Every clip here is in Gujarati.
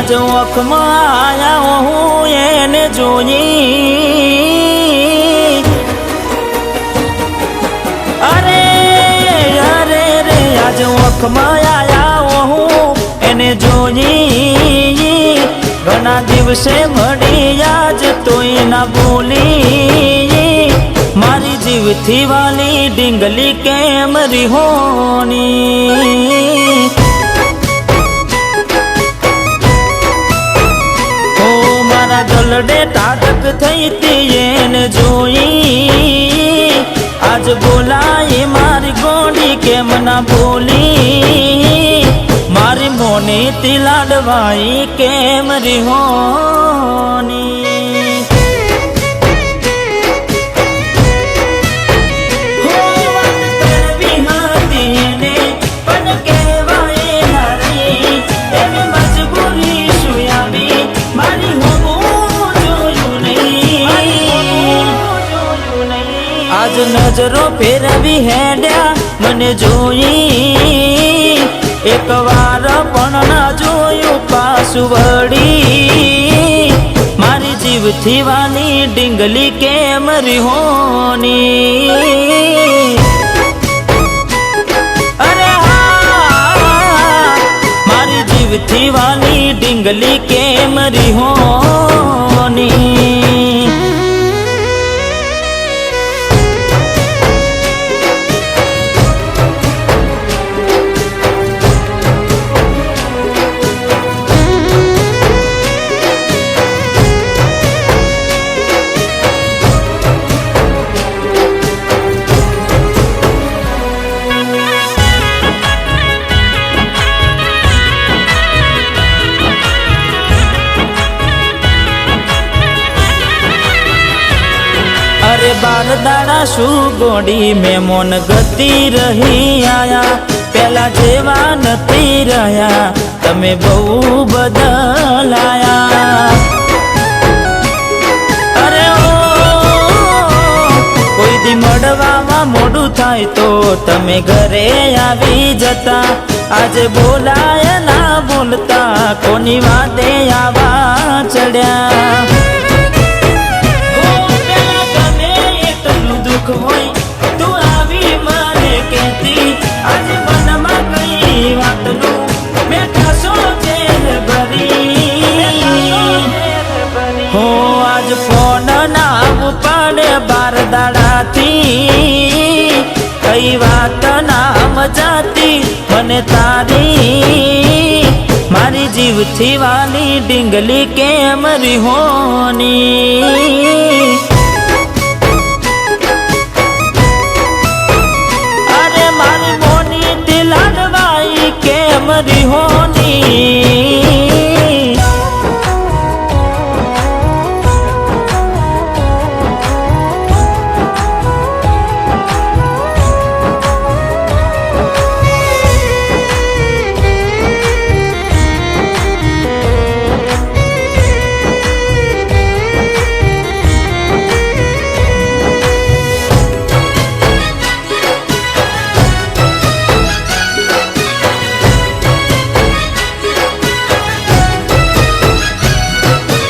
આજ ઓખમાં આયા હું એને જોઈ અરે અરે રે આજ ઓખમાં આયા હું એને જોઈ ઘણા દિવસે મળી આજ તોય ના બોલી મારી જીવથી વાલી ડીંગલી કેમ રીહોની ઓ મારા દલડે તાટક થઈ તી એને જોઈ આજ બોલાય મારી ગોડી કેમ ના બોલી મારી મોની તી લાડવાઈ કેમ રીહોની આજ નજરો ફેરવી હેડ્યા મને જોઈ એક વાર પણ ના જોયું પાછું વળી મારી જીવથી વાલી ડીંગલી કેમ રીહોની અરે હા મારી જીવથી વાલી ડીંગલી કેમ રીહોની अरे बार दाड़ा शू गोड़ी में मोन गति रही आया पहला जेवा नती रहा तमे बहु बदलाया अरे ओ कोई दी मड़वा मोडू थाय तो तमे घरे आवी जता आज बोलाया ना बोलता कोनी वादे आवा चढ़्या तू आवी माने कहती आज मन में कई बात नु बैठा सोचे भरी हो आज फोन ना पड़े बार दाड़ा थी कई बात नाम जाती मने तारी मारी जीव थी वाली ડીંગલી केम રીહોની केम રીહોની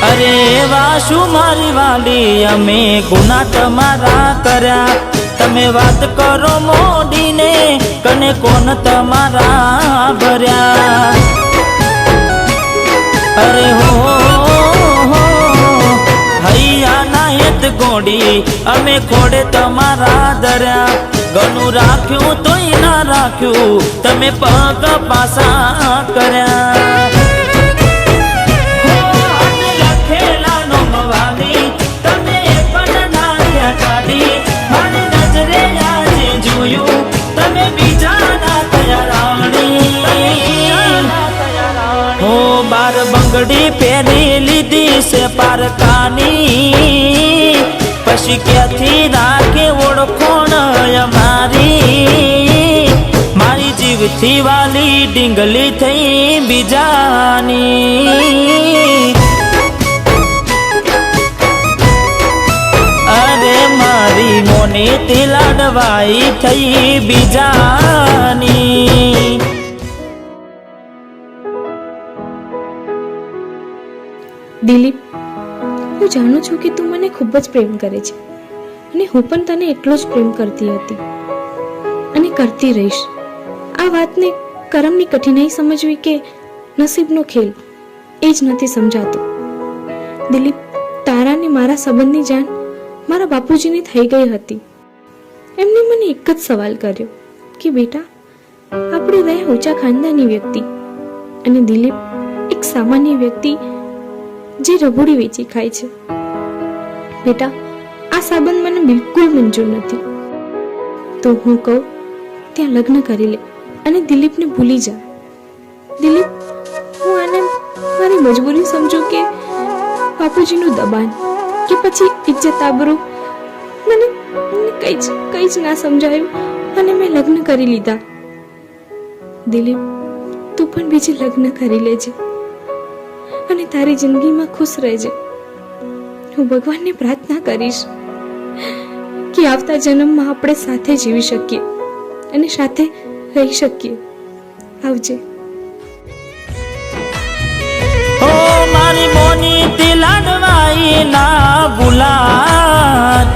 अरे वाशु मारी वाली अमे गुना तमारा कर्या तमे बात करो मोडी ने कने कोन तमारा भर्या अरे हो हैया नायत गोडी अमे खोड़े तमारा दर्या घणु राख्यू तोय ना राख्यू तमे पग पासा कर्या बार बंगड़ी पेरी लीधी से पारकानी पशी क्या थी राखे ओळखोण मारी मारी जीव थी वाली ડીંગલી थई बीजानी अरे मारी मोनी ती लाडवाई थई बीजानी દિલીપ, હું જાણું છું કે તું મને ખૂબ જ પ્રેમ કરે છે અને હું પણ તને એટલો જ પ્રેમ કરતી હતી અને કરતી રહીશ. આ વાતને કરમની કઠિનાઈ સમજવી કે નસીબનો ખેલ એ જ નથી સમજાતું. દિલીપ, તારા ને મારા સંબંધની જાણ મારા બાપુજીને થઈ ગઈ હતી. એમને મને એક જ સવાલ કર્યો કે બેટા, આપણે રહ્યા ઊંચા ખાનદાની વ્યક્તિ અને દિલીપ એક સામાન્ય વ્યક્તિ જે રબોડી વેચી ખાય છે. બેટા, આ સંબંધ મને બિલકુલ મંજૂર નથી. તો હું કહું ત્યાં લગ્ન કરી લે અને દિલીપને ભૂલી જા. દિલીપ, હું આને મારી મજબૂરી સમજુ કે બાપુજીનું દબાણ કે પછી ઇજ્જત આબરૂ, મને કંઈ જ ના સમજાયું અને મેં લગ્ન કરી લીધા. દિલીપ, તું પણ બીજે લગ્ન કરી લેજે અને તારી જિંદગીમાં ખુશ રહેજે. હું ભગવાનને પ્રાર્થના કરીશ કે આવતા જન્મમાં આપણે સાથે જીવી શકીએ અને સાથે રહી શકીએ. આવજે. ઓ મારી મોની તે લાડવાઈ ના ભૂલાતી,